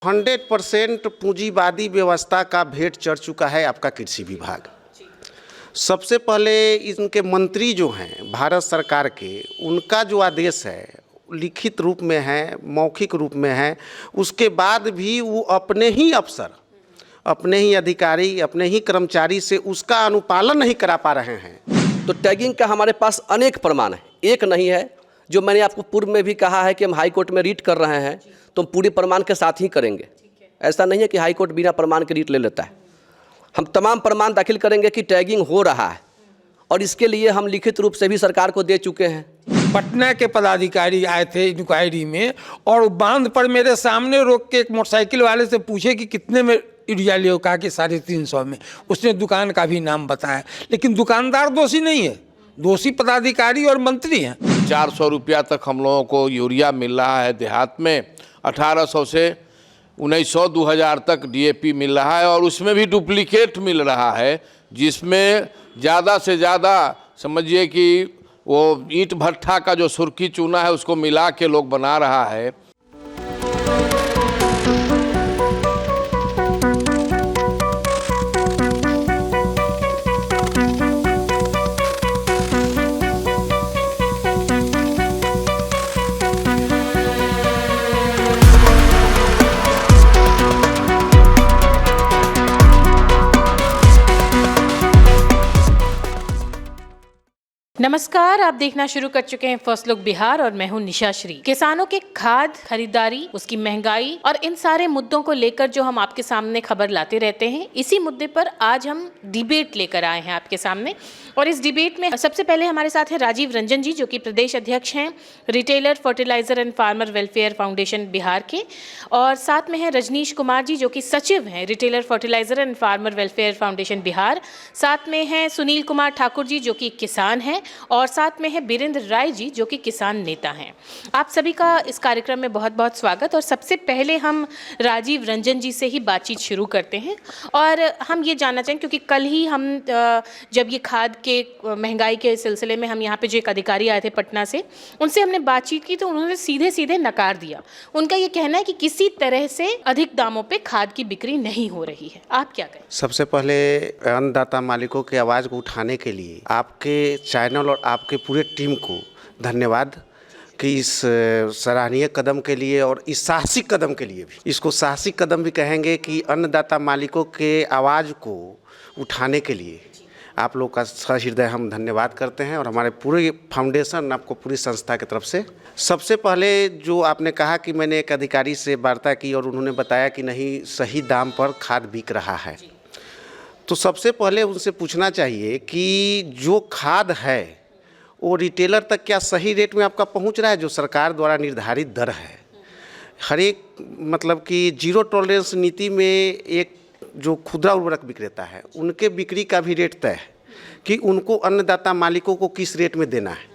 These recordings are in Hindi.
100% पूंजीवादी व्यवस्था का भेंट चढ़ चुका है आपका कृषि विभाग। सबसे पहले इनके मंत्री जो हैं भारत सरकार के, उनका जो आदेश है लिखित रूप में है, मौखिक रूप में है, उसके बाद भी वो अपने ही अफसर, अपने ही अधिकारी, अपने ही कर्मचारी से उसका अनुपालन नहीं करा पा रहे हैं। तो टैगिंग का हमारे पास अनेक प्रमाण है, एक नहीं है। जो मैंने आपको पूर्व में भी कहा है कि हम हाई कोर्ट में रीट कर रहे हैं तो हम पूरी प्रमाण के साथ ही करेंगे। ऐसा नहीं है कि हाई कोर्ट बिना प्रमाण के रीट ले लेता है। हम तमाम प्रमाण दाखिल करेंगे कि टैगिंग हो रहा है और इसके लिए हम लिखित रूप से भी सरकार को दे चुके हैं। पटना के पदाधिकारी आए थे इंक्वायरी में और बांध पर मेरे सामने रोक के एक मोटरसाइकिल वाले से पूछे कि कितने में यूरिया लियो, कहा कि 350 में। उसने दुकान का भी नाम बताया, लेकिन दुकानदार दोषी नहीं है, दोषी पदाधिकारी और मंत्री हैं। 400 रुपया तक हम लोगों को यूरिया मिल रहा है देहात में, 1800 से 1900 2000 तक डीएपी मिल रहा है और उसमें भी डुप्लीकेट मिल रहा है, जिसमें ज़्यादा से ज़्यादा समझिए कि वो ईंट भट्ठा का जो सुर्खी चूना है उसको मिला के लोग बना रहा है। नमस्कार, आप देखना शुरू कर चुके हैं फर्स्ट लुक बिहार और मैं हूं निशा श्री। किसानों के खाद खरीदारी, उसकी महंगाई और इन सारे मुद्दों को लेकर जो हम आपके सामने खबर लाते रहते हैं, इसी मुद्दे पर आज हम डिबेट लेकर आए हैं आपके सामने। और इस डिबेट में सबसे पहले हमारे साथ हैं राजीव रंजन जी, जो कि प्रदेश अध्यक्ष हैं retailer fertiliser and farmer welfare foundation Bihar के, और साथ में है रजनीश कुमार जी, जो कि सचिव हैं retailer fertiliser and farmer welfare foundation Bihar. साथ में है सुनील कुमार ठाकुर जी, जो कि किसान हैं, और साथ में है बीरेंद्र राय जी, जो कि किसान नेता हैं। आप सभी का इस कार्यक्रम में बहुत बहुत स्वागत। और सबसे पहले हम राजीव रंजन जी से ही बातचीत शुरू करते हैं और हम ये जानना चाहेंगे, क्योंकि कल ही हम जब ये खाद के महंगाई के सिलसिले में हम यहाँ पे जो एक अधिकारी आए थे पटना से, उनसे हमने बातचीत की तो उन्होंने सीधे सीधे नकार दिया। उनका ये कहना है कि किसी तरह से अधिक दामों पे खाद की बिक्री नहीं हो रही है। आप क्या कहें? सबसे पहले अन्नदाता मालिकों की आवाज़ को उठाने के लिए आपके चैनल और आपके पूरे टीम को धन्यवाद कि इस सराहनीय कदम के लिए और इस साहसिक कदम के लिए भी, इसको साहसिक कदम भी कहेंगे कि अन्नदाता मालिकों के आवाज़ को उठाने के लिए आप लोग का सहृदय हम धन्यवाद करते हैं और हमारे पूरे फाउंडेशन, आपको पूरी संस्था की तरफ से। सबसे पहले जो आपने कहा कि मैंने एक अधिकारी से वार्ता की और उन्होंने बताया कि नहीं सही दाम पर खाद बिक रहा है, तो सबसे पहले उनसे पूछना चाहिए कि जो खाद है वो रिटेलर तक क्या सही रेट में आपका पहुंच रहा है? जो सरकार द्वारा निर्धारित दर है, हर एक मतलब कि जीरो टॉलरेंस नीति में एक जो खुदरा उर्वरक विक्रेता है उनके बिक्री का भी रेट तय है कि उनको अन्नदाता मालिकों को किस रेट में देना है।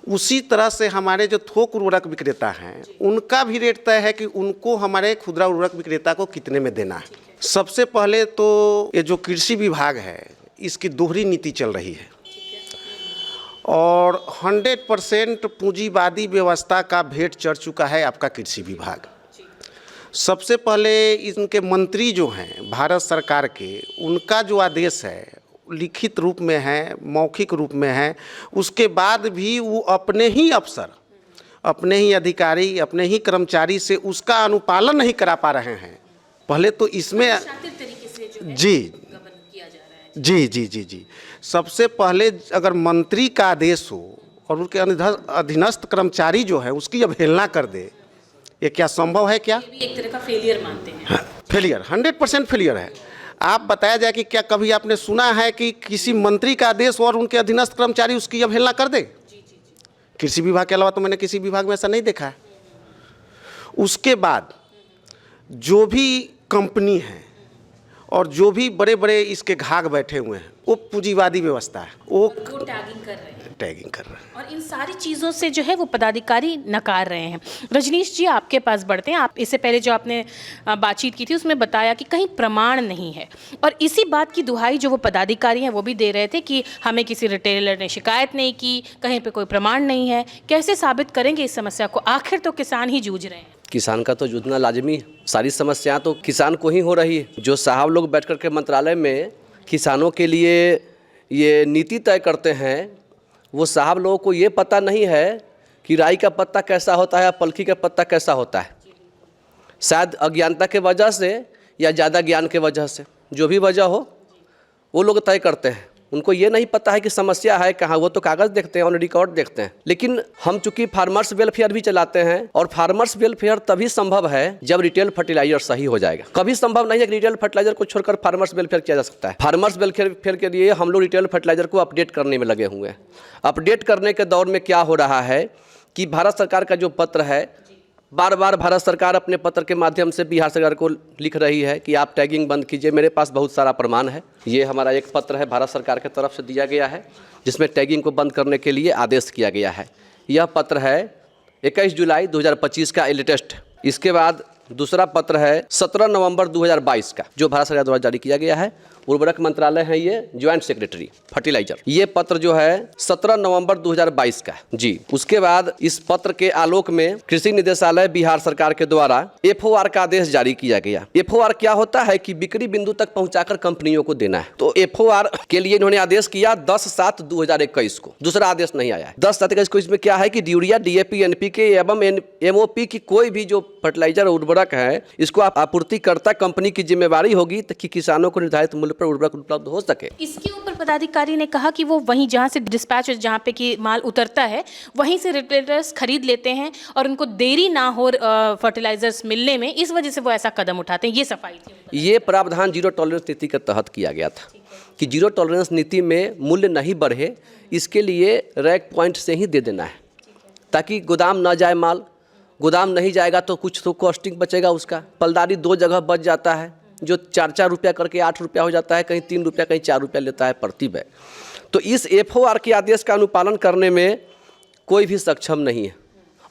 उसी तरह से हमारे जो थोक उर्वरक विक्रेता हैं उनका भी रेट तय है कि उनको हमारे खुदरा उर्वरक विक्रेता को कितने में देना है। सबसे पहले तो ये जो कृषि विभाग है इसकी दोहरी नीति चल रही है और 100% पूंजीवादी व्यवस्था का भेंट चढ़ चुका है आपका कृषि विभाग। सबसे पहले इनके मंत्री जो हैं भारत सरकार के, उनका जो आदेश है लिखित रूप में है, मौखिक रूप में है, उसके बाद भी वो अपने ही अफसर, अपने ही अधिकारी, अपने ही कर्मचारी से उसका अनुपालन नहीं करा पा रहे हैं। पहले तो इसमें जी सबसे पहले अगर मंत्री का आदेश हो और उनके अधीनस्थ कर्मचारी जो है उसकी अवहेलना कर दे, ये क्या संभव है? क्या ये भी एक तरह का फेलियर मानते हैं? फेलियर, 100% फेलियर है। आप बताया जाए कि क्या कभी आपने सुना है कि किसी मंत्री का आदेश और उनके अधीनस्थ कर्मचारी उसकी अवहेलना कर दे? कृषि विभाग के अलावा तो मैंने किसी विभाग में ऐसा नहीं देखा है। उसके बाद जो भी कंपनी है और जो भी बड़े बड़े इसके घाघ बैठे हुए हैं वो पूंजीवादी व्यवस्था है, वो टैगिंग कर रहे हैं। और इन सारी चीज़ों से जो है वो पदाधिकारी नकार रहे हैं। रजनीश जी, आपके पास बढ़ते हैं। आप इससे पहले जो आपने बातचीत की थी उसमें बताया कि कहीं प्रमाण नहीं है, और इसी बात की दुहाई जो वो पदाधिकारी हैं वो भी दे रहे थे कि हमें किसी रिटेलर ने शिकायत नहीं की, कहीं पे कोई प्रमाण नहीं है। कैसे साबित करेंगे इस समस्या को? आखिर तो किसान ही जूझ रहे हैं। किसान का तो जूझना लाजमी है। सारी समस्याएं तो किसान को ही हो रही है। जो साहब लोग बैठ कर के मंत्रालय में किसानों के लिए ये नीति तय करते हैं, वो साहब लोगों को ये पता नहीं है कि राई का पत्ता कैसा होता है या पलकी का पत्ता कैसा होता है। शायद अज्ञानता के वजह से या ज़्यादा ज्ञान के वजह से, जो भी वजह हो, वो लोग तय करते हैं। उनको ये नहीं पता है कि समस्या है कहाँ। वो तो कागज़ देखते हैं, ऑन रिकॉर्ड देखते हैं। लेकिन हम चूंकि फार्मर्स वेलफेयर भी चलाते हैं, और फार्मर्स वेलफेयर तभी संभव है जब रिटेल फर्टिलाइजर सही हो जाएगा। कभी संभव नहीं है कि रिटेल फर्टिलाइजर को छोड़कर फार्मर्स वेलफेयर किया जा सकता है। फार्मर्स वेलफेयर के लिए हम लोग रिटेल फर्टिलाइजर को अपडेट करने में लगे हुए हैं। अपडेट करने के दौर में क्या हो रहा है कि भारत सरकार का जो पत्र है, बार बार भारत सरकार अपने पत्र के माध्यम से बिहार सरकार को लिख रही है कि आप टैगिंग बंद कीजिए। मेरे पास बहुत सारा प्रमाण है। ये हमारा एक पत्र है, भारत सरकार की तरफ से दिया गया है, जिसमें टैगिंग को बंद करने के लिए आदेश किया गया है। यह पत्र है 21 जुलाई 2025 का लेटेस्ट। इसके बाद दूसरा पत्र है 17 नवंबर 2022 का, जो भारत सरकार द्वारा जारी किया गया है। उर्वरक मंत्रालय है ये, ज्वाइंट सेक्रेटरी फर्टिलाइजर। ये पत्र जो है 17 नवंबर 2022 का जी। उसके बाद इस पत्र के आलोक में कृषि निदेशालय बिहार सरकार के द्वारा FOR का आदेश जारी किया गया। FOR क्या होता है कि बिक्री बिंदु तक पहुंचाकर कंपनियों को देना है। तो FOR के लिए इन्होंने आदेश किया 10/7/2021 को। दूसरा आदेश नहीं आया है। 10/7/21 को इसमें क्या है कि यूरिया, DAP, NPK एवं MOP की कोई भी जो फर्टिलाइजर उर्वरक है, इसको आपूर्तिकर्ता कंपनी की जिम्मेवारी होगी कि किसानों को निर्धारित मूल्य पर उर्वरक उपलब्ध हो सके। इसके ऊपर पदाधिकारी ने कहा कि वो वहीं जहां से डिस्पैच, जहां पे कि माल उतरता है, वहीं से रिटेलर्स खरीद लेते हैं और उनको देरी ना हो फर्टिलाइजर्स मिलने में, इस वजह से वो ऐसा कदम उठाते हैं। ये सफाई थी। ये प्रावधान जीरो टॉलरेंस नीति के तहत किया गया था कि जीरो टॉलरेंस नीति में मूल्य नहीं बढ़े, इसके लिए रैक पॉइंट से ही दे देना है, ताकि गोदाम ना जाए माल। गोदाम नहीं जाएगा तो कुछ तो कॉस्टिंग बचेगा उसका। पलदारी 2 जगह बच जाता है, जो 4-4 रुपया करके 8 रुपया हो जाता है, कहीं 3 रुपया कहीं 4 रुपया लेता है प्रति बैग। तो इस FOR के आदेश का अनुपालन करने में कोई भी सक्षम नहीं है।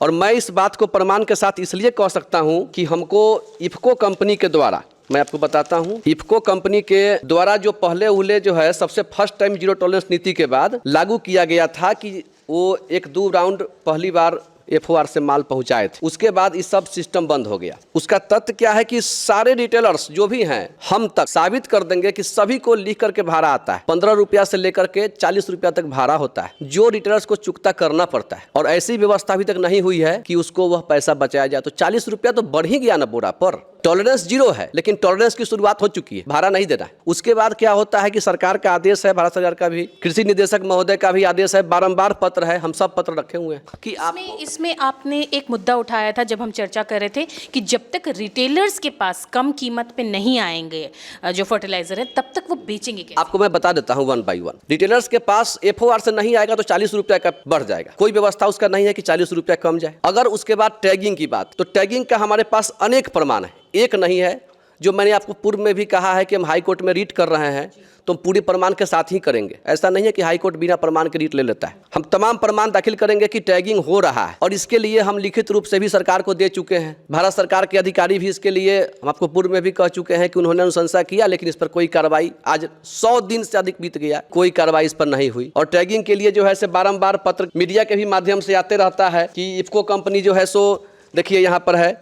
और मैं इस बात को प्रमाण के साथ इसलिए कह सकता हूं कि हमको इफ़को कंपनी के द्वारा, मैं आपको बताता हूं, इफ़को कंपनी के द्वारा जो पहले जो है सबसे फर्स्ट टाइम जीरो टॉलरेंस नीति के बाद लागू किया गया था कि वो 1-2 राउंड पहली बार FOR से माल पहुंचाए थे। उसके बाद ये सब सिस्टम बंद हो गया। उसका तथ्य क्या है कि सारे रिटेलर्स जो भी हैं, हम तक साबित कर देंगे कि सभी को लिख करके भाड़ा आता है। 15 रुपया से लेकर के 40 रुपया तक भाड़ा होता है, जो रिटेलर्स को चुकता करना पड़ता है। और ऐसी व्यवस्था अभी तक नहीं हुई है कि उसको वह पैसा बचाया जाए। तो 40 रुपया तो बढ़ ही गया ना बोरा पर। टॉलरेंस 0 है, लेकिन टॉलरेंस की शुरुआत हो चुकी है, भाड़ा नहीं देना है। उसके बाद क्या होता है कि सरकार का आदेश है, भारत सरकार का भी, कृषि निदेशक महोदय का भी आदेश है, बारंबार पत्र है, हम सब पत्र रखे हुए हैं कि इसमें आपने एक मुद्दा उठाया था जब हम चर्चा कर रहे थे कि जब तक रिटेलर्स के पास कम कीमत पे नहीं आएंगे जो फर्टिलाइजर है, तब तक वो बेचेंगे कैसे? आपको मैं बता देता हूँ 1 by 1। रिटेलर्स के पास FOR से नहीं आएगा तो 40 रुपया का बढ़ जाएगा। कोई व्यवस्था उसका नहीं है कि 40 रुपया कम जाए। अगर उसके बाद टैगिंग की बात, तो टैगिंग का हमारे पास अनेक प्रमाण है, एक नहीं है। जो मैंने आपको पूर्व में भी कहा है कि हम हाई कोर्ट में रीट कर रहे हैं, तो हम पूरी प्रमाण के साथ ही करेंगे। ऐसा नहीं है कि हाई कोर्ट बिना प्रमाण के रीट ले लेता है। हम तमाम प्रमाण दाखिल करेंगे कि टैगिंग हो रहा है, और इसके लिए हम लिखित रूप से भी सरकार को दे चुके हैं। भारत सरकार के अधिकारी भी इसके लिए, हम आपको पूर्व में भी कह चुके हैं कि उन्होंने अनुशंसा किया, लेकिन इस पर कोई कार्रवाई, आज 100 दिन से अधिक बीत गया, कोई कार्रवाई इस पर नहीं हुई। और टैगिंग के लिए जो है से बारम्बार पत्र मीडिया के भी माध्यम से आते रहता है कि इफ़को कंपनी जो है सो, देखिए यहाँ पर है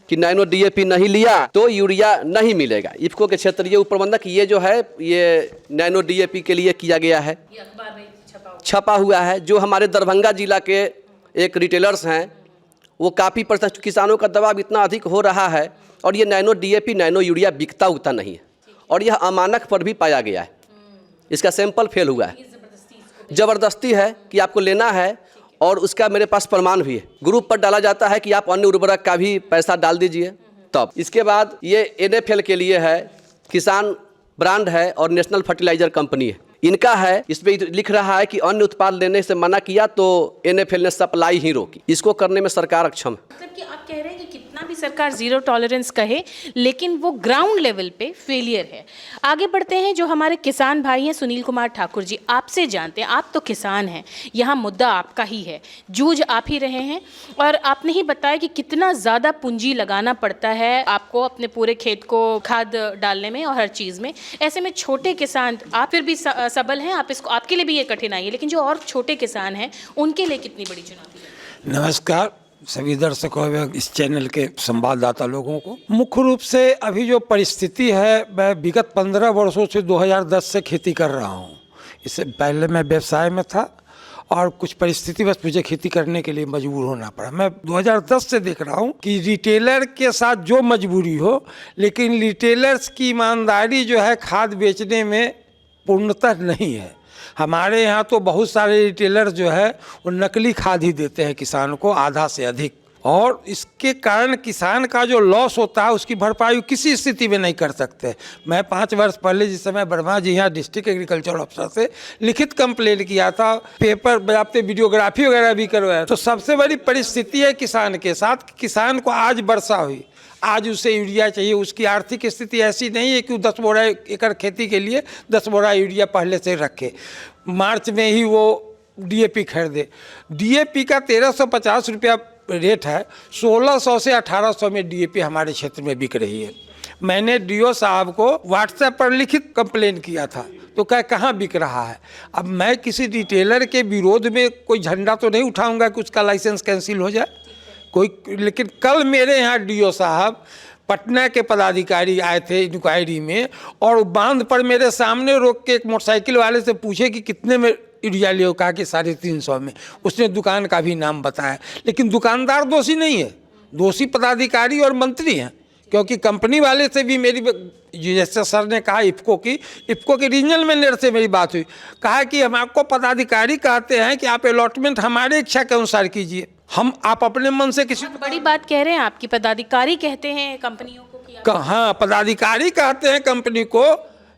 कि नैनो DAP नहीं लिया तो यूरिया नहीं मिलेगा। इफ़को के क्षेत्रीय उप प्रबंधक, ये जो है ये नैनो DAP के लिए किया गया है, छपा हुआ है। जो हमारे दरभंगा जिला के एक रिटेलर्स हैं, वो काफ़ी % किसानों का दबाव इतना अधिक हो रहा है, और ये नैनो DAP, नैनो यूरिया बिकता उगता नहीं है, और यह अमानक पर भी पाया गया है। इसका सैंपल फेल हुआ है। ज़बरदस्ती है कि आपको लेना है, और उसका मेरे पास प्रमाण भी है। ग्रुप पर डाला जाता है कि आप अन्य उर्वरक का भी पैसा डाल दीजिए तब। इसके बाद ये NFL के लिए है, किसान ब्रांड है और नेशनल फर्टिलाइजर कंपनी है, इनका है। इसमें लिख रहा है कि अन्य उत्पाद लेने से मना किया तो NFL ने सप्लाई ही रोकी। इसको करने में सरकार अक्षम है। मतलब कि आप कह रहे हैं कि कितना भी सरकार जीरो टॉलरेंस कहे, लेकिन वो ग्राउंड लेवल पे फेलियर है। आगे बढ़ते हैं, जो हमारे किसान भाई हैं, सुनील कुमार ठाकुर जी, आपसे जानते हैं, आप तो किसान हैं, यहाँ मुद्दा आपका ही है, जूझ आप ही रहे हैं, और आपने ही बताया कि कितना ज़्यादा पूंजी लगाना पड़ता है आपको अपने पूरे खेत को खाद डालने में और हर चीज़ में। ऐसे में छोटे किसान, आप फिर भी सबल हैं, आप इसको, आपके लिए भी ये कठिनाई है, लेकिन जो और छोटे किसान हैं उनके लिए कितनी बड़ी चुनौती है? नमस्कार। सभी दर्शकों एवं इस चैनल के संवाददाता लोगों को। मुख्य रूप से अभी जो परिस्थिति है, मैं विगत 15 वर्षों से 2010 से खेती कर रहा हूँ। इससे पहले मैं व्यवसाय में था और कुछ परिस्थिति बस मुझे खेती करने के लिए मजबूर होना पड़ा। मैं 2010 से देख रहा हूँ कि रिटेलर के साथ जो मजबूरी हो, लेकिन रिटेलर्स की ईमानदारी जो है खाद बेचने में पूर्णतः नहीं है। हमारे यहाँ तो बहुत सारे रिटेलर जो है वो नकली खाद ही देते हैं किसान को आधा से अधिक, और इसके कारण किसान का जो लॉस होता है उसकी भरपाई किसी स्थिति में नहीं कर सकते। मैं 5 वर्ष पहले जिस समय वर्मा जी यहाँ डिस्ट्रिक्ट एग्रीकल्चर ऑफिसर से लिखित कंप्लेंट किया था, पेपर बजाते वीडियोग्राफी वगैरह भी करवाया, तो सबसे बड़ी परिस्थिति है किसान के साथ। किसान को आज वर्षा हुई, आज उसे यूरिया चाहिए, उसकी आर्थिक स्थिति ऐसी नहीं है कि वो 10 बोरा एकड़ खेती के लिए 10 बोरा यूरिया पहले से रखे, मार्च में ही वो डीएपी खरीदे। डीएपी का 1350 रुपया रेट है, 1600 से 1800 में डीएपी हमारे क्षेत्र में बिक रही है। मैंने डीओ साहब को व्हाट्सएप पर लिखित कंप्लेन किया था, तो कहाँ बिक रहा है। अब मैं किसी रिटेलर के विरोध में कोई झंडा तो नहीं उठाऊंगा कि उसका लाइसेंस कैंसिल हो जाए कोई, लेकिन कल मेरे यहाँ डीओ साहब पटना के पदाधिकारी आए थे इंक्वायरी में, और बांध पर मेरे सामने रोक के एक मोटरसाइकिल वाले से पूछे कि कितने में यूरिया लियो, कहा कि 350 में। उसने दुकान का भी नाम बताया, लेकिन दुकानदार दोषी नहीं है, दोषी पदाधिकारी और मंत्री हैं। क्योंकि कंपनी वाले से भी मेरी, जैसे सर ने कहा इफ़को के रीजनल मैनेजर से मेरी बात हुई, कहा कि हम आपको पदाधिकारी कहते हैं कि आप अलॉटमेंट हमारे इच्छा के अनुसार कीजिए, आप अपने मन से किसी बड़ी बात कह रहे हैं। आपकी पदाधिकारी कहते हैं कंपनियों को कि हाँ, पदाधिकारी कहते हैं कंपनी को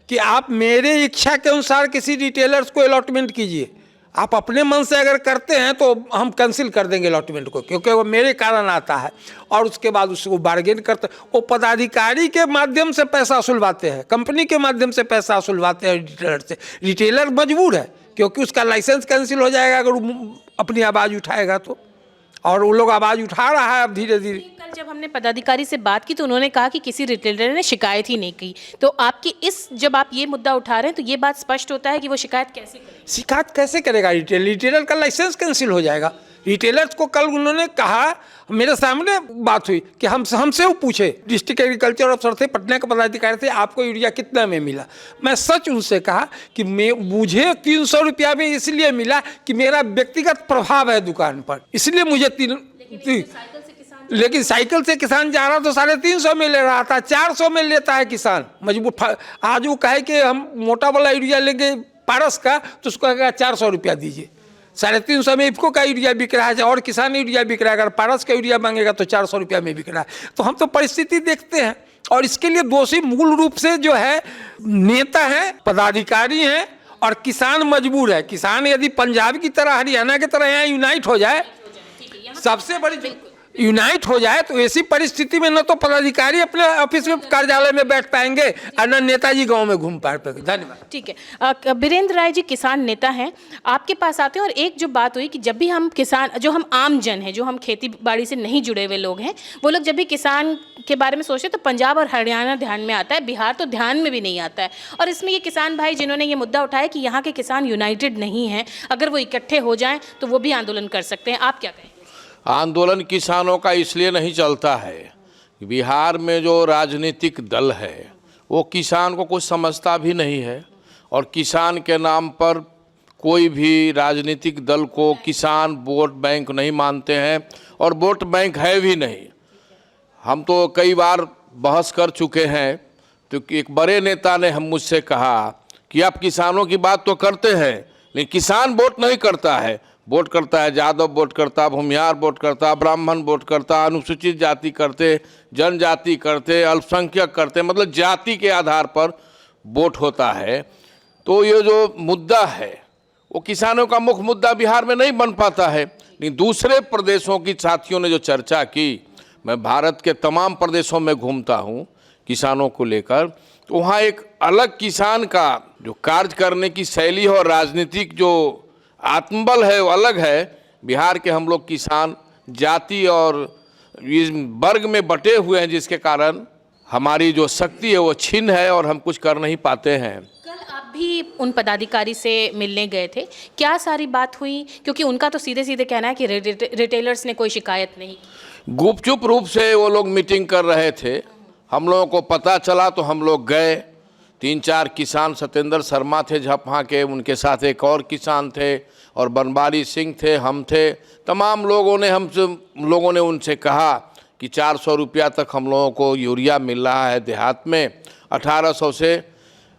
कि आप मेरे इच्छा के अनुसार किसी रिटेलर्स को अलॉटमेंट कीजिए। आप अपने मन से अगर करते हैं तो हम कैंसिल कर देंगे अलॉटमेंट को, क्योंकि वो मेरे कारण आता है। और उसके बाद उसको बार्गेन करते, वो पदाधिकारी के माध्यम से पैसा वसूलवाते हैं, कंपनी के माध्यम से पैसा वसूलवाते हैं रिटेलर से। रिटेलर मजबूर है क्योंकि उसका लाइसेंस कैंसिल हो जाएगा अगर वो अपनी आवाज़ उठाएगा तो, और वो लोग आवाज़ उठा रहा है अब धीरे धीरे। कल जब हमने पदाधिकारी से बात की तो उन्होंने कहा कि किसी रिटेलर ने शिकायत ही नहीं की। तो आपकी जब आप ये मुद्दा उठा रहे हैं तो ये बात स्पष्ट होता है कि वो शिकायत कैसे करेगा। रिटेलर का लाइसेंस कैंसिल हो जाएगा। रिटेलर्स को कल उन्होंने कहा, मेरे सामने बात हुई कि हमसे वो पूछे, डिस्ट्रिक्ट एग्रीकल्चर ऑफिसर थे, पटना के पदाधिकारी थे, आपको यूरिया कितना में मिला। मैं सच उनसे कहा कि मुझे 300 रुपया में इसलिए मिला कि मेरा व्यक्तिगत प्रभाव है दुकान पर, इसलिए मुझे लेकिन साइकिल से किसान जा रहा तो 350 में ले रहा था, 400 में लेता है किसान मजबूर। आज वो कहे कि हम मोटा वाला यूरिया लेंगे पारस का, तो उसको कहेगा 400 रुपया दीजिए। 350 में इफ़को का यूरिया बिक रहा है और किसान यूरिया बिक रहा है, अगर पारस का यूरिया मांगेगा तो 400 रुपया में बिक रहा है। तो हम तो परिस्थिति देखते हैं, और इसके लिए दोषी मूल रूप से जो है नेता हैं, पदाधिकारी हैं, और किसान मजबूर है। किसान यदि पंजाब की तरह, हरियाणा की तरह यहाँ यूनाइट हो जाए, सबसे बड़ी यूनाइट हो जाए, तो ऐसी परिस्थिति में न तो पदाधिकारी अपने ऑफिस में कार्यालय में बैठ पाएंगे और न नेताजी गांव में घूम पाएंगे। धन्यवाद। ठीक है, बीरेंद्र राय जी किसान नेता हैं, आपके पास आते हैं। और एक जो बात हुई कि जब भी हम किसान, जो हम आम जन हैं, जो हम खेती बाड़ी से नहीं जुड़े हुए लोग हैं, वो लोग जब भी किसान के बारे में सोचते तो पंजाब और हरियाणा ध्यान में आता है, बिहार तो ध्यान में भी नहीं आता है। और इसमें ये किसान भाई जिन्होंने ये मुद्दा उठाया कि यहाँ के किसान यूनाइटेड नहीं हैं, अगर वो इकट्ठे हो जाएँ तो वो भी आंदोलन कर सकते हैं, आप क्या कहें? आंदोलन किसानों का इसलिए नहीं चलता है, बिहार में जो राजनीतिक दल है वो किसान को कुछ समझता भी नहीं है, और किसान के नाम पर कोई भी राजनीतिक दल को किसान वोट बैंक नहीं मानते हैं, और वोट बैंक है भी नहीं। हम तो कई बार बहस कर चुके हैं, तो एक बड़े नेता ने मुझसे कहा कि आप किसानों की बात तो करते हैं, लेकिन किसान वोट नहीं करता है। वोट करता है यादव, वोट करता भूमिहार, वोट करता ब्राह्मण, वोट करता अनुसूचित जाति करते, जनजाति करते, अल्पसंख्यक करते, मतलब जाति के आधार पर वोट होता है। तो ये जो मुद्दा है वो किसानों का मुख्य मुद्दा बिहार में नहीं बन पाता है। लेकिन दूसरे प्रदेशों की साथियों ने जो चर्चा की, मैं भारत के तमाम प्रदेशों में घूमता हूँ किसानों को लेकर, तो वहाँ एक अलग किसान का जो कार्य करने की शैली है और राजनीतिक जो आत्मबल है वो अलग है। बिहार के हम लोग किसान जाति और इस वर्ग में बटे हुए हैं, जिसके कारण हमारी जो शक्ति है वो छिन्न है और हम कुछ कर नहीं पाते हैं। कल आप भी उन पदाधिकारी से मिलने गए थे, क्या सारी बात हुई? क्योंकि उनका तो सीधे सीधे कहना है कि रिटेलर्स ने कोई शिकायत नहीं। गुपचुप रूप से वो लोग मीटिंग कर रहे थे। हम लोगों को पता चला तो हम लोग गए। 3-4 किसान, सत्येंद्र शर्मा थे झपहा के, उनके साथ एक और किसान थे और बनवारी सिंह थे, हम थे। तमाम लोगों ने उनसे कहा कि 400 रुपया तक हम लोगों को यूरिया मिल रहा है देहात में, 1800 से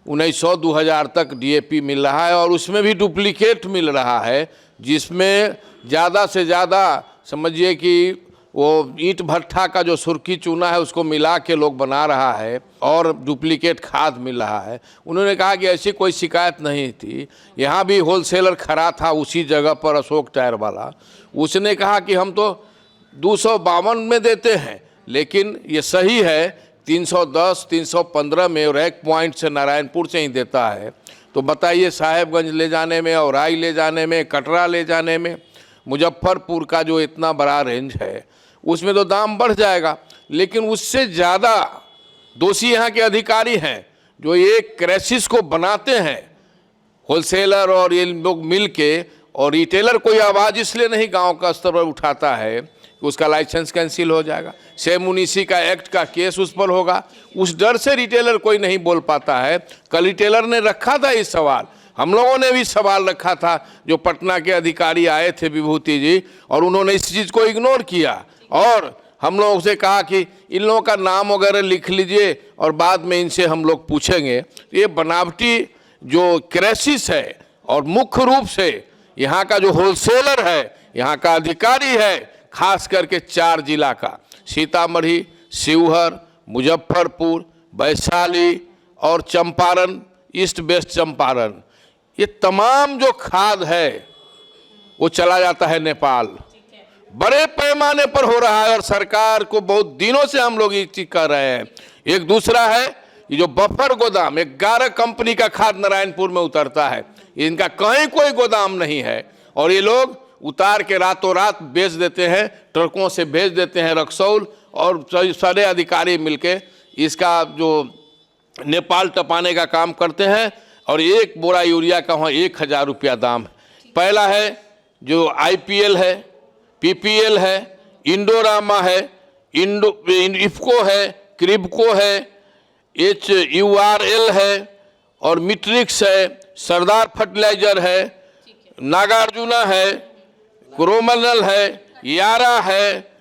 1900 2000 तक डीएपी मिल रहा है और उसमें भी डुप्लीकेट मिल रहा है, जिसमें ज़्यादा से ज़्यादा समझिए कि वो ईंट भट्ठा का जो सुर्खी चूना है उसको मिला के लोग बना रहा है और डुप्लीकेट खाद मिल रहा है। उन्होंने कहा कि ऐसी कोई शिकायत नहीं थी। यहाँ भी होलसेलर खड़ा था उसी जगह पर, अशोक टायर वाला, उसने कहा कि हम तो 252 में देते हैं, लेकिन ये सही है 310 315 में और एक पॉइंट से नारायणपुर से ही देता है। तो बताइए, साहेबगंज ले जाने में, औराई ले जाने में, कटरा ले जाने में, मुजफ्फरपुर का जो इतना बड़ा रेंज है उसमें तो दाम बढ़ जाएगा। लेकिन उससे ज़्यादा दोषी यहाँ के अधिकारी हैं जो ये क्राइसिस को बनाते हैं, होलसेलर और ये लोग मिल के। और रिटेलर कोई आवाज़ इसलिए नहीं गांव का स्तर पर उठाता है कि उसका लाइसेंस कैंसिल हो जाएगा, सेम मुनीसी का एक्ट का केस उस पर होगा, उस डर से रिटेलर कोई नहीं बोल पाता है। कल रिटेलर ने रखा था इस सवाल, हम लोगों ने भी सवाल रखा था, जो पटना के अधिकारी आए थे विभूति जी, और उन्होंने इस चीज़ को इग्नोर किया। और हम लोगों से कहा कि इन लोगों का नाम वगैरह लिख लीजिए और बाद में इनसे हम लोग पूछेंगे। ये बनावटी जो क्राइसिस है, और मुख्य रूप से यहाँ का जो होलसेलर है, यहाँ का अधिकारी है, खास करके 4 जिला का, सीतामढ़ी, शिवहर, मुजफ्फरपुर, वैशाली और चंपारण, ईस्ट वेस्ट चंपारण, ये तमाम जो खाद है वो चला जाता है नेपाल। बड़े पैमाने पर हो रहा है और सरकार को बहुत दिनों से हम लोग ये चीज कर रहे हैं। एक दूसरा है ये जो बफर गोदाम, 11 कंपनी का खाद नारायणपुर में उतरता है, इनका कहीं कोई गोदाम नहीं है और ये लोग उतार के रातों रात बेच देते हैं, ट्रकों से भेज देते हैं रक्सौल, और सारे अधिकारी मिलके इसका जो नेपाल टपाने का काम करते हैं। और एक बोरा यूरिया का वहाँ 1000 रुपया दाम है। पहला है जो IPL है, PPL है, इंडोरामा है, इफ्को है, क्रिबको है, HURL है और मिट्रिक्स है, सरदार फर्टिलाइजर है, नागार्जुना है, क्रोमनल है, यारा है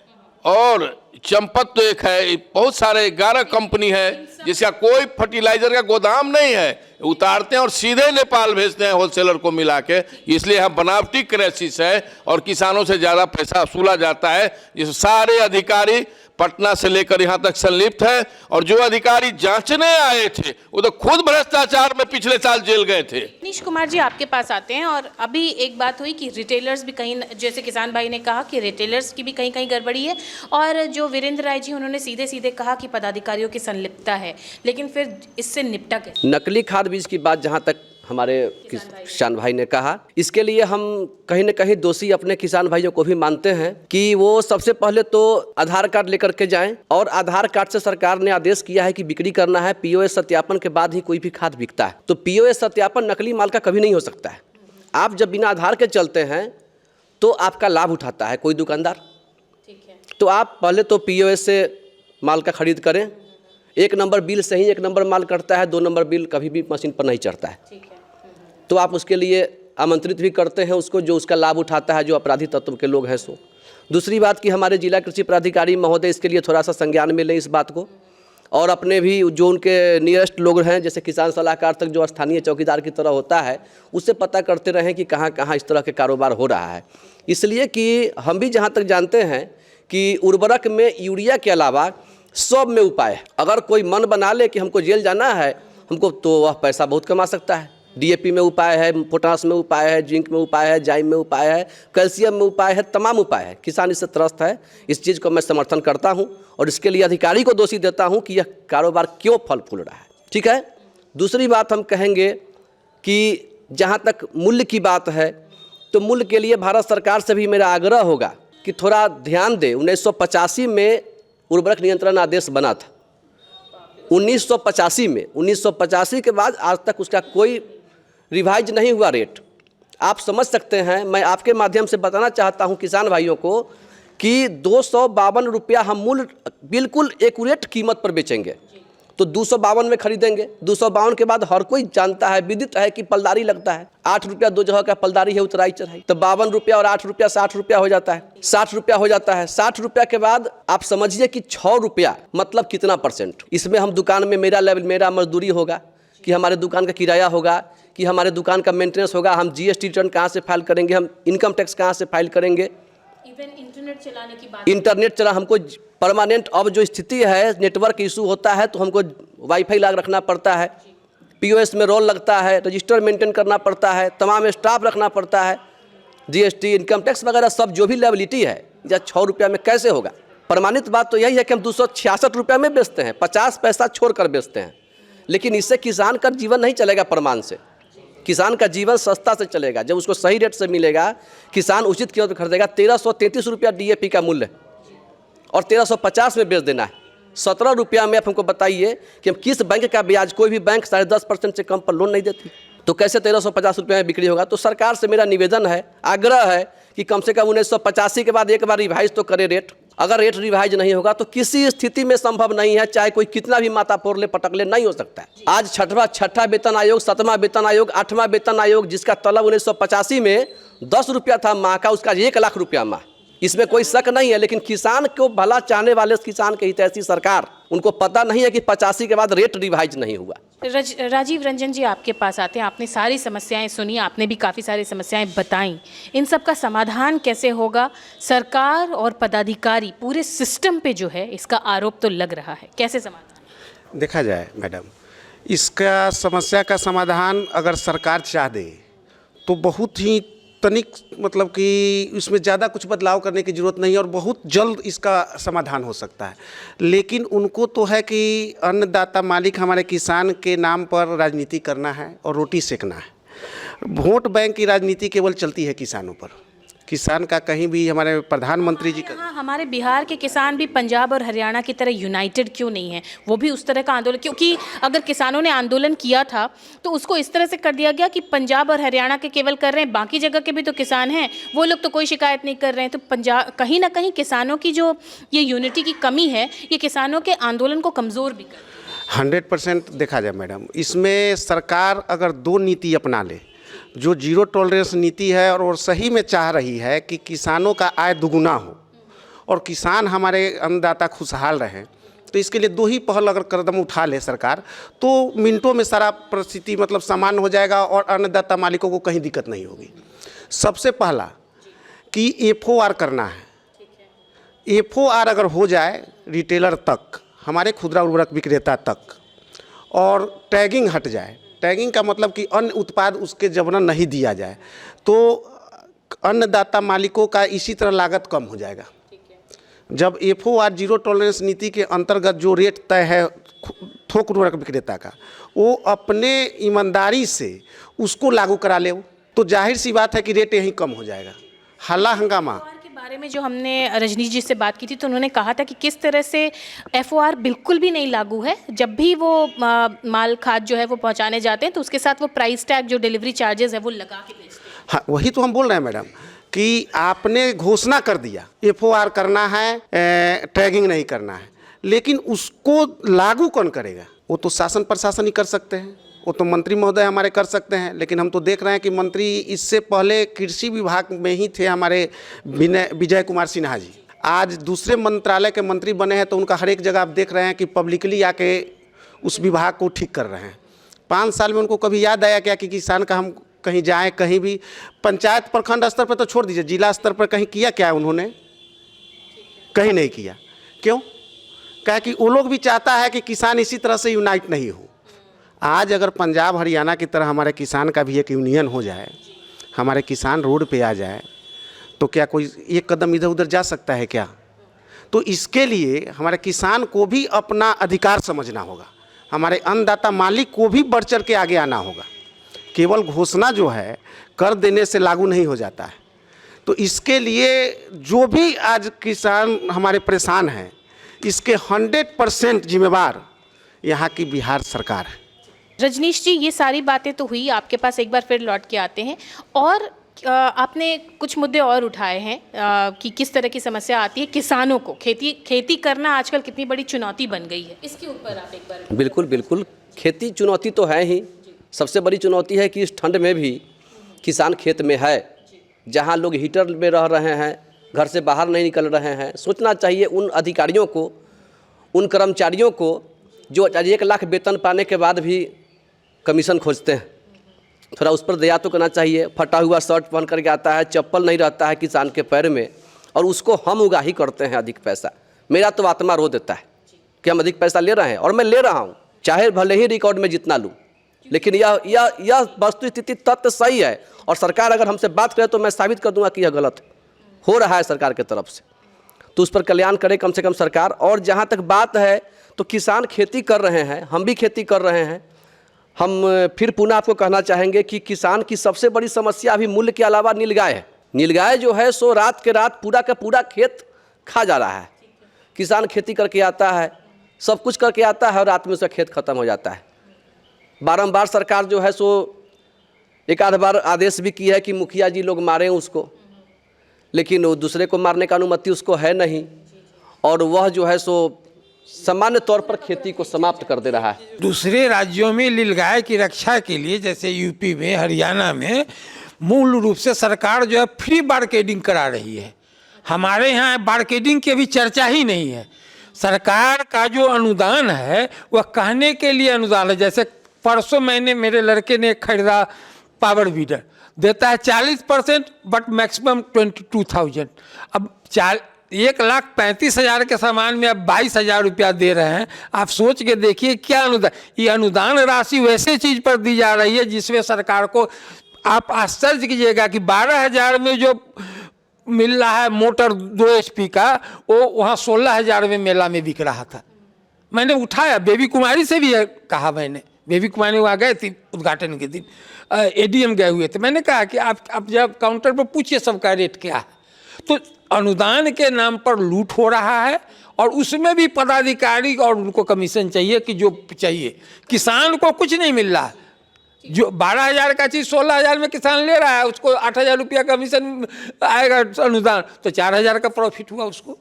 और चंपत तो एक है। बहुत सारे 11 कंपनी है जिसका कोई फर्टिलाइजर का गोदाम नहीं है, उतारते हैं और सीधे नेपाल भेजते हैं होलसेलर को मिला के। इसलिए यहाँ बनावटी क्राइसिस है और किसानों से ज़्यादा पैसा वसूला जाता है। जिस सारे अधिकारी पटना से लेकर यहाँ तक संलिप्त है, और जो अधिकारी जांचने आए थे वो तो खुद भ्रष्टाचार में पिछले साल जेल गए थे। नीश कुमार जी आपके पास आते हैं, और अभी एक बात हुई कि रिटेलर्स भी कहीं, जैसे किसान भाई ने कहा कि रिटेलर्स की भी कहीं कहीं गड़बड़ी है, और जो वीरेंद्र राय जी उन्होंने सीधे सीधे कहा कि पदाधिकारियों की संलिप्तता है, लेकिन फिर इससे निपटा कैसे? नकली खाद बीज की बात जहाँ तक हमारे किसान भाई ने कहा, इसके लिए हम कहीं न कहीं दोषी अपने किसान भाइयों को भी मानते हैं कि वो सबसे पहले तो आधार कार्ड लेकर के जाएं, और आधार कार्ड से सरकार ने आदेश किया है कि बिक्री करना है, POS सत्यापन के बाद ही कोई भी खाद बिकता है। तो POS सत्यापन नकली माल का कभी नहीं हो सकता है। आप जब बिना आधार के चलते हैं तो आपका लाभ उठाता है कोई दुकानदार। तो आप पहले तो POS से माल का खरीद करें। 1 नंबर बिल से ही 1 नंबर माल करता है, 2 नंबर बिल कभी भी मशीन पर नहीं चढ़ता है। तो आप उसके लिए आमंत्रित भी करते हैं उसको, जो उसका लाभ उठाता है, जो अपराधी तत्व के लोग हैं सो। दूसरी बात कि हमारे जिला कृषि पदाधिकारी महोदय इसके लिए थोड़ा सा संज्ञान में लें इस बात को, और अपने भी जो उनके नियरेस्ट लोग हैं, जैसे किसान सलाहकार तक जो स्थानीय चौकीदार की तरह होता है, उससे पता करते रहें कि कहाँ कहाँ इस तरह के कारोबार हो रहा है। इसलिए कि हम भी जहाँ तक जानते हैं कि उर्वरक में यूरिया के अलावा सब में उपाय है। अगर कोई मन बना ले कि हमको जेल जाना है हमको, तो वह पैसा बहुत कमा सकता है। DAP में उपाय है, पोटास में उपाय है, जिंक में उपाय है, जाइम में उपाय है, कैल्शियम में उपाय है, तमाम उपाय है। किसान इससे त्रस्त है, इस चीज़ को मैं समर्थन करता हूं, और इसके लिए अधिकारी को दोषी देता हूं कि यह कारोबार क्यों फल फूल रहा है। ठीक है। दूसरी बात हम कहेंगे कि जहां तक मूल्य की बात है, तो मूल्य के लिए भारत सरकार से भी मेरा आग्रह होगा कि थोड़ा ध्यान दे। 1985 में उर्वरक नियंत्रण आदेश बना था, 1985 में। 1985 के बाद आज तक उसका कोई रिवाइज नहीं हुआ रेट। आप समझ सकते हैं, मैं आपके माध्यम से बताना चाहता हूं किसान भाइयों को कि 252 रुपया हम मूल बिल्कुल एक्यूरेट कीमत पर बेचेंगे, तो 252 में खरीदेंगे। 252 के बाद हर कोई जानता है, विदित है कि पलदारी लगता है। 8 रुपया 2 जगह का पलदारी है, उतराई चढ़ाई, तो 52 रुपया और 8 रुपया 60 रुपया हो जाता है। 60 रुपया हो जाता है। 60 रुपया के बाद आप समझिए कि 6 रुपया मतलब कितना परसेंट। इसमें हम दुकान में मेरा मजदूरी होगा, कि हमारे दुकान का किराया होगा, कि हमारे दुकान का मेंटेनेंस होगा, हम GST रिटर्न कहाँ से फाइल करेंगे, हम इनकम टैक्स कहाँ से फाइल करेंगे। इवन इंटरनेट चलाने की बात, इंटरनेट चला हमको परमानेंट, अब जो स्थिति है नेटवर्क इशू होता है तो हमको वाईफाई लगा रखना पड़ता है, POS में रोल लगता है, रजिस्टर मेंटेन करना पड़ता है, तमाम स्टाफ रखना पड़ता है, GST इनकम टैक्स वगैरह सब जो भी लायबिलिटी है, या 6 रुपया में कैसे होगा। प्रमाणित बात तो यही है कि हम 266 रुपया में बेचते हैं, 50 पैसा छोड़कर बेचते हैं, लेकिन इससे किसान का जीवन नहीं चलेगा। प्रमाण से किसान का जीवन सस्ता से चलेगा, जब उसको सही रेट से मिलेगा, किसान उचित कीमत पर खरीदेगा। 1333 रुपया DAP का मूल्य और 1350 में बेच देना है। 17 रुपया में आप हमको बताइए कि हम किस बैंक का ब्याज, कोई भी बैंक 10.5% से कम पर लोन नहीं देती, तो कैसे 1350 रुपये में बिक्री होगा। तो सरकार से मेरा निवेदन है, आग्रह है कि कम से कम 1985 के बाद एक बार रिवाइज तो करे रेट। अगर रेट रिवाइज नहीं होगा तो किसी स्थिति में संभव नहीं है, चाहे कोई कितना भी माता फोड़ ले पटक ले, नहीं हो सकता है। आज छठा वेतन आयोग, 7वां वेतन आयोग, 8वां वेतन आयोग, जिसका तलब 1985 में 10 रुपया था माह का, उसका 1 लाख रुपया माह, इसमें कोई शक नहीं है। लेकिन किसान को भला चाहने वाले किसान के हितैषी सरकार, उनको पता नहीं है कि 85 के बाद रेट रिवाइज नहीं हुआ। राजीव रंजन जी आपके पास आते हैं, आपने सारी समस्याएं सुनी, आपने भी काफ़ी सारी समस्याएं बताई, इन सब का समाधान कैसे होगा? सरकार और पदाधिकारी पूरे सिस्टम पे जो है इसका आरोप तो लग रहा है, कैसे समाधान देखा जाए मैडम, इसका समस्या का समाधान अगर सरकार चाह दे तो बहुत ही तनिक, मतलब कि इसमें ज़्यादा कुछ बदलाव करने की ज़रूरत नहीं है और बहुत जल्द इसका समाधान हो सकता है। लेकिन उनको तो है कि अन्नदाता मालिक हमारे किसान के नाम पर राजनीति करना है और रोटी सेकना है। वोट बैंक की राजनीति केवल चलती है किसानों पर। किसान का कहीं भी हमारे प्रधानमंत्री जी का, हाँ, हमारे बिहार के किसान भी पंजाब और हरियाणा की तरह यूनाइटेड क्यों नहीं है? वो भी उस तरह का आंदोलन, क्योंकि अगर किसानों ने आंदोलन किया था तो उसको इस तरह से कर दिया गया कि पंजाब और हरियाणा के केवल कर रहे हैं, बाकी जगह के भी तो किसान हैं, वो लोग तो कोई शिकायत नहीं कर रहे हैं। तो पंजाब कहीं ना कहीं किसानों की जो ये यूनिटी की कमी है, ये किसानों के आंदोलन को कमज़ोर भी कर 100% देखा जाए मैडम, इसमें सरकार अगर 2 नीति अपना ले, जो जीरो टॉलरेंस नीति है और सही में चाह रही है कि किसानों का आय दुगुना हो और किसान हमारे अन्नदाता खुशहाल रहें, तो इसके लिए 2 ही पहल अगर कदम उठा ले सरकार, तो मिनटों में सारा परिस्थिति मतलब सामान्य हो जाएगा और अन्नदाता मालिकों को कहीं दिक्कत नहीं होगी। सबसे पहला कि FOR करना है। FOR अगर हो जाए रिटेलर तक, हमारे खुदरा उर्वरक विक्रेता तक, और टैगिंग हट जाए। टैगिंग का मतलब कि अन्य उत्पाद उसके जबरन नहीं दिया जाए, तो अन्नदाता मालिकों का इसी तरह लागत कम हो जाएगा। जब FOR जीरो टॉलरेंस नीति के अंतर्गत जो रेट तय है थोक उर्वरक विक्रेता का, वो अपने ईमानदारी से उसको लागू करा ले, तो जाहिर सी बात है कि रेट यहीं कम हो जाएगा। हल्ला हंगामा के बारे में जो हमने रजनीश जी से बात की थी तो उन्होंने कहा था कि किस तरह से FOR बिल्कुल भी नहीं लागू है। जब भी वो माल खाद जो है वो पहुंचाने जाते हैं तो उसके साथ वो प्राइस टैग जो डिलीवरी चार्जेस है वो लगा के बेचते हैं। हाँ, वही तो हम बोल रहे हैं मैडम कि आपने घोषणा कर दिया FOR करना है, टैगिंग नहीं करना है, लेकिन उसको लागू कौन करेगा? वो तो शासन प्रशासन ही कर सकते हैं, वो तो मंत्री महोदय हमारे कर सकते हैं। लेकिन हम तो देख रहे हैं कि मंत्री इससे पहले कृषि विभाग में ही थे हमारे विजय कुमार सिन्हा जी, आज दूसरे मंत्रालय के मंत्री बने हैं, तो उनका हर एक जगह आप देख रहे हैं कि पब्लिकली आके उस विभाग को ठीक कर रहे हैं। 5 साल में उनको कभी याद आया क्या कि किसान का हम कहीं जाएं, कहीं भी पंचायत प्रखंड स्तर पर तो छोड़ दीजिए, जिला स्तर पर कहीं किया क्या उन्होंने? कहीं नहीं किया। क्यों? क्या कि वो लोग भी चाहता है कि किसान इसी तरह से यूनाइट नहीं हो। आज अगर पंजाब हरियाणा की तरह हमारे किसान का भी एक यूनियन हो जाए, हमारे किसान रोड पे आ जाए, तो क्या कोई एक कदम इधर उधर जा सकता है क्या? तो इसके लिए हमारे किसान को भी अपना अधिकार समझना होगा, हमारे अन्नदाता मालिक को भी बढ़ चढ़ के आगे आना होगा। केवल घोषणा जो है कर देने से लागू नहीं हो जाता है। तो इसके लिए जो भी आज किसान हमारे परेशान हैं, इसके 100% जिम्मेवार यहाँ की बिहार सरकार है। रजनीश जी, ये सारी बातें तो हुई, आपके पास एक बार फिर लौट के आते हैं और आपने कुछ मुद्दे और उठाए हैं कि किस तरह की समस्या आती है किसानों को। खेती करना आजकल कितनी बड़ी चुनौती बन गई है, इसके ऊपर आप एक बार। बिल्कुल बिल्कुल, खेती चुनौती तो है ही। सबसे बड़ी चुनौती है कि इस ठंड में भी किसान खेत में है, जहां लोग हीटर में रह रहे हैं, घर से बाहर नहीं निकल रहे हैं। सोचना चाहिए उन अधिकारियों को, उन कर्मचारियों को जो 1 लाख वेतन पाने के बाद भी कमीशन खोजते हैं। थोड़ा उस पर दया तो करना चाहिए। फटा हुआ शर्ट पहन करके आता है, चप्पल नहीं रहता है किसान के पैर में, और उसको हम उगाही करते हैं अधिक पैसा। मेरा तो आत्मा रो देता है कि हम अधिक पैसा ले रहे हैं, और मैं ले रहा हूँ, चाहे भले ही रिकॉर्ड में जितना लूँ, लेकिन यह वस्तुस्थिति तथ्य सही है। और सरकार अगर हमसे बात करे तो मैं साबित कर दूंगा कि यह गलत हो रहा है सरकार की तरफ से। तो उस पर कल्याण करे कम से कम सरकार। और जहाँ तक बात है तो किसान खेती कर रहे हैं, हम भी खेती कर रहे हैं। हम फिर पुनः आपको कहना चाहेंगे कि किसान की सबसे बड़ी समस्या अभी मूल्य के अलावा नीलगाय है। नीलगाय जो है सो रात के रात पूरा का पूरा खेत खा जा रहा है। किसान खेती करके आता है, सब कुछ करके आता है, और रात में उसका खेत खत्म हो जाता है। बारंबार सरकार जो है सो एक आध बार आदेश भी की है कि मुखिया जी लोग मारें उसको, लेकिन वो दूसरे को मारने का अनुमति उसको है नहीं, और वह जो है सो सामान्य तौर पर खेती को समाप्त कर दे रहा है। दूसरे राज्यों में नीलगाय की रक्षा के लिए, जैसे यूपी में, हरियाणा में, मूल रूप से सरकार जो है फ्री मार्केटिंग करा रही है। हमारे यहाँ मार्केटिंग की अभी चर्चा ही नहीं है। सरकार का जो अनुदान है वह कहने के लिए अनुदान है। जैसे परसों मैंने, मेरे लड़के ने खरीदा पावर वीडर, देता है 40%, बट मैक्सिमम 22,000। अब 1,35,000 के सामान में अब 22,000 रुपया दे रहे हैं। आप सोच के देखिए क्या अनुदान। ये अनुदान राशि वैसे चीज़ पर दी जा रही है जिसमें सरकार को, आप आश्चर्य कीजिएगा कि 12,000 में जो मिल रहा है मोटर 2 HP का, वो वहाँ 16,000 में मेला में बिक रहा था। मैंने उठाया, बेबी कुमारी से भी कहा, मैंने बेबी कुमारी वहाँ गए थे उद्घाटन के दिन, ADM गए हुए थे। मैंने कहा कि आप जब काउंटर पर पूछिए सबका रेट क्या है। तो अनुदान के नाम पर लूट हो रहा है, और उसमें भी पदाधिकारी और उनको कमीशन चाहिए कि जो चाहिए। किसान को कुछ नहीं मिल रहा। जो 12,000 का चीज़ 16,000 में किसान ले रहा है, उसको 8,000 रुपया कमीशन आएगा अनुदान, तो 4,000 का प्रॉफिट हुआ उसको।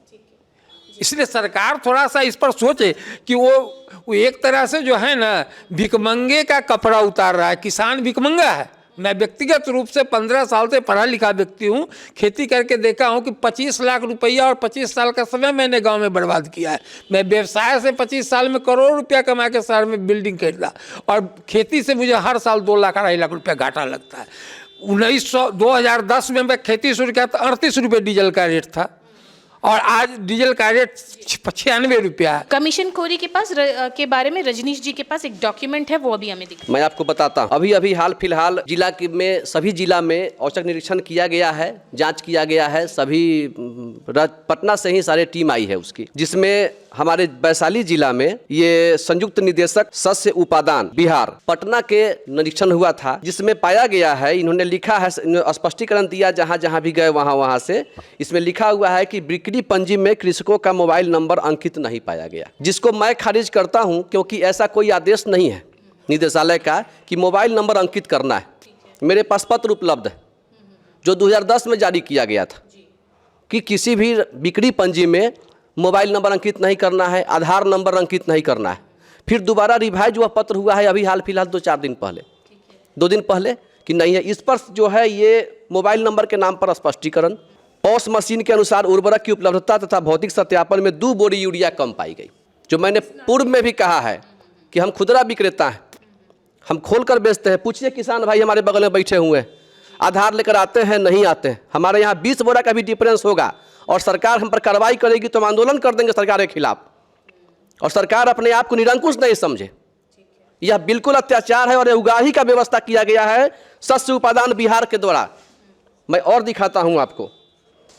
इसलिए सरकार थोड़ा सा इस पर सोचे कि वो एक तरह से जो है ना भिखमंगे का कपड़ा उतार रहा है। किसान भिखमंगा है। मैं व्यक्तिगत रूप से 15 साल से पढ़ा लिखा व्यक्ति हूँ, खेती करके देखा हूँ कि 25 लाख रुपया और 25 साल का समय मैंने गांव में बर्बाद किया है। मैं व्यवसाय से 25 साल में करोड़ रुपया कमा के शहर में बिल्डिंग खरीदा, और खेती से मुझे हर साल 2 लाख 2.5 लाख रुपया घाटा लगता है। 2010 में मैं खेती शुरू किया तो 38 रुपये डीजल का रेट था, और आज डीजल का रेट 96 रुपया है। कमीशन खोरी के बारे में रजनीश जी के पास एक डॉक्यूमेंट है, वो अभी हमें दिखा। मैं आपको बताता हूँ। अभी हाल फिलहाल जिला में सभी जिला में औचक निरीक्षण किया गया है, जांच किया गया है। सभी पटना से ही सारे टीम आई है उसकी, जिसमें हमारे वैशाली जिला में ये संयुक्त निदेशक शस्य उपादान बिहार पटना के निरीक्षण हुआ था, जिसमें पाया गया है, इन्होंने लिखा है, स्पष्टीकरण दिया जहाँ जहाँ भी गए वहाँ से। इसमें लिखा हुआ है कि बिक्री पंजी में कृषकों का मोबाइल नंबर अंकित नहीं पाया गया, जिसको मैं खारिज करता हूं, क्योंकि ऐसा कोई आदेश नहीं है निदेशालय का कि मोबाइल नंबर अंकित करना है। मेरे पास पत्र उपलब्ध है जो 2010 में जारी किया गया था कि किसी भी बिक्री पंजी में मोबाइल नंबर अंकित नहीं करना है, आधार नंबर अंकित नहीं करना है। फिर दोबारा रिवाइज हुआ पत्र हुआ है अभी हाल फिलहाल 2 दिन पहले कि नहीं है। इस पर जो है ये मोबाइल नंबर के नाम पर स्पष्टीकरण। पॉस मशीन के अनुसार उर्वरक की उपलब्धता तथा भौतिक सत्यापन में 2 बोरी यूरिया कम पाई गई। जो मैंने पूर्व में भी कहा है कि हम खुदरा विक्रेता हैं, हम खोल कर बेचते हैं। पूछिए किसान भाई हमारे बगल में बैठे हुए हैं, आधार लेकर आते हैं नहीं आते हैं। हमारे यहाँ 20 बोरा का भी डिफरेंस होगा और सरकार हम पर कार्रवाई करेगी तो हम आंदोलन कर देंगे सरकार के खिलाफ। और सरकार अपने आप को निरंकुश नहीं समझे, यह बिल्कुल अत्याचार है और उगाही का व्यवस्था किया गया है शस्य उपादान बिहार के द्वारा। मैं और दिखाता हूं आपको,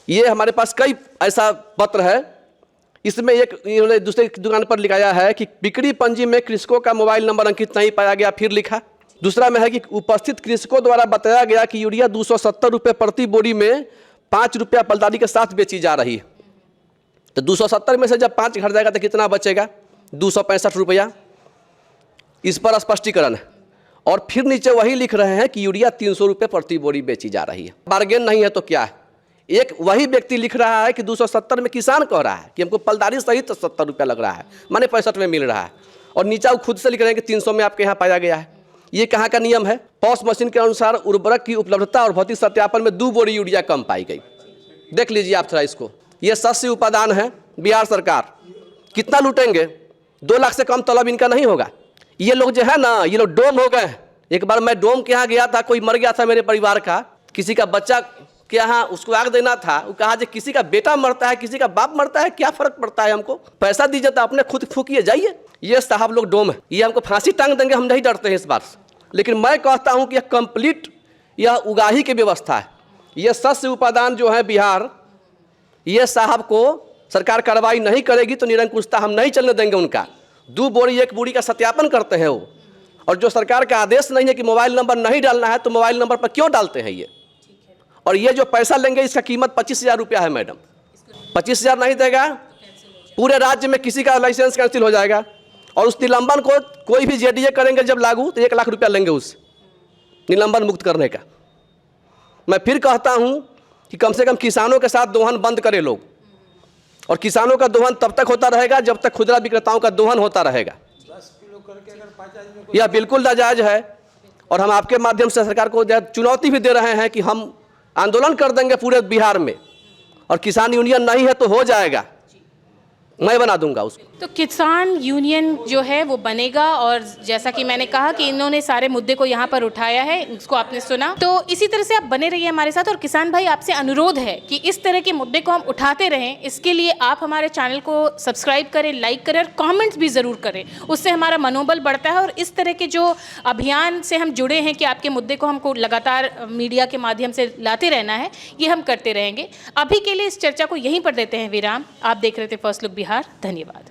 ये हमारे पास कई ऐसा पत्र है। इसमें एक इन्होंने दूसरे दुकान पर लिखाया है कि बिक्री पंजी में कृषकों का मोबाइल नंबर अंकित नहीं पाया गया, फिर लिखा। दूसरा में है कि उपस्थित कृषकों द्वारा बताया गया कि यूरिया 270 रुपये प्रति बोरी में 5 रुपया पलदारी के साथ बेची जा रही है। तो 270 में से जब 5 घट जाएगा तो कितना बचेगा? 265 रुपया। इस पर स्पष्टीकरण है। और फिर नीचे वही लिख रहे हैं कि यूरिया 300 रुपये प्रति बोरी बेची जा रही है। बार्गेन नहीं है तो क्या है? एक वही व्यक्ति लिख रहा है कि 270 में किसान कह रहा है कि हमको पलदारी सहित 70 रुपया लग रहा है, माने 65 में मिल रहा है, और नीचे वो खुद से लिख रहे हैं कि 300 में आपके यहाँ पाया गया है। ये कहाँ का नियम है? पॉस मशीन के अनुसार उर्वरक की उपलब्धता और भौतिक सत्यापन में 2 बोरी यूरिया कम पाई गई। देख लीजिए आप थोड़ा इसको। ये शस्य उपादान है। बिहार सरकार कितना लूटेंगे? 2 लाख से कम तलब इनका नहीं होगा। ये लोग जो है ना, ये लोग डोम हो गए। एक बार मैं डोम के यहाँ गया था, कोई मर गया था मेरे परिवार का, किसी का बच्चा के यहाँ उसको आग देना था। वो कहा कि किसी का बेटा मरता है, किसी का बाप मरता है, क्या फर्क पड़ता है हमको, पैसा दीजिए तो अपने खुद फूकिए जाइए। ये साहब लोग डोम है, ये हमको फांसी टांग देंगे, हम नहीं डरते हैं इस बात से। लेकिन मैं कहता हूँ कि यह कंप्लीट यह उगाही की व्यवस्था है। ये शस्य उपादान जो है बिहार, ये साहब को सरकार कार्रवाई नहीं करेगी तो निरंकुशता हम नहीं चलने देंगे उनका। 2 बोरी 1 बोरी का सत्यापन करते हैं वो। और जो सरकार का आदेश नहीं है कि मोबाइल नंबर नहीं डालना है, तो मोबाइल नंबर पर क्यों डालते हैं ये? और ये जो पैसा लेंगे इसका कीमत 25,000 रुपया है मैडम। 25,000 नहीं देगा, पूरे राज्य में किसी का लाइसेंस कैंसिल हो जाएगा। और उस निलंबन को कोई भी जेडीए करेंगे जब लागू, तो 1 लाख रुपया लेंगे उस निलंबन मुक्त करने का। मैं फिर कहता हूँ कि कम से कम किसानों के साथ दोहन बंद करें लोग। और किसानों का दोहन तब तक होता रहेगा जब तक खुदरा विक्रेताओं का दोहन होता रहेगा। यह बिल्कुल नाजायज है। और हम आपके माध्यम से सरकार को चुनौती भी दे रहे हैं कि हम आंदोलन कर देंगे पूरे बिहार में, और किसान यूनियन नहीं है तो हो जाएगा, मैं बना दूंगा उसको। तो किसान यूनियन जो है वो बनेगा। और जैसा कि मैंने कहा कि इन्होंने सारे मुद्दे को यहाँ पर उठाया है, इसको आपने सुना। तो इसी तरह से आप बने रहिए हमारे साथ। और किसान भाई, आपसे अनुरोध है कि इस तरह के मुद्दे को हम उठाते रहें। इसके लिए आप हमारे चैनल को सब्सक्राइब करें, लाइक करें और कमेंट्स भी ज़रूर करें। उससे हमारा मनोबल बढ़ता है। और इस तरह के जो अभियान से हम जुड़े हैं कि आपके मुद्दे को हमको लगातार मीडिया के माध्यम से लाते रहना है, ये हम करते रहेंगे। अभी के लिए इस चर्चा को यहीं पर देते हैं विराम। आप देख रहे थे फर्स्ट लुक बिहार। धन्यवाद।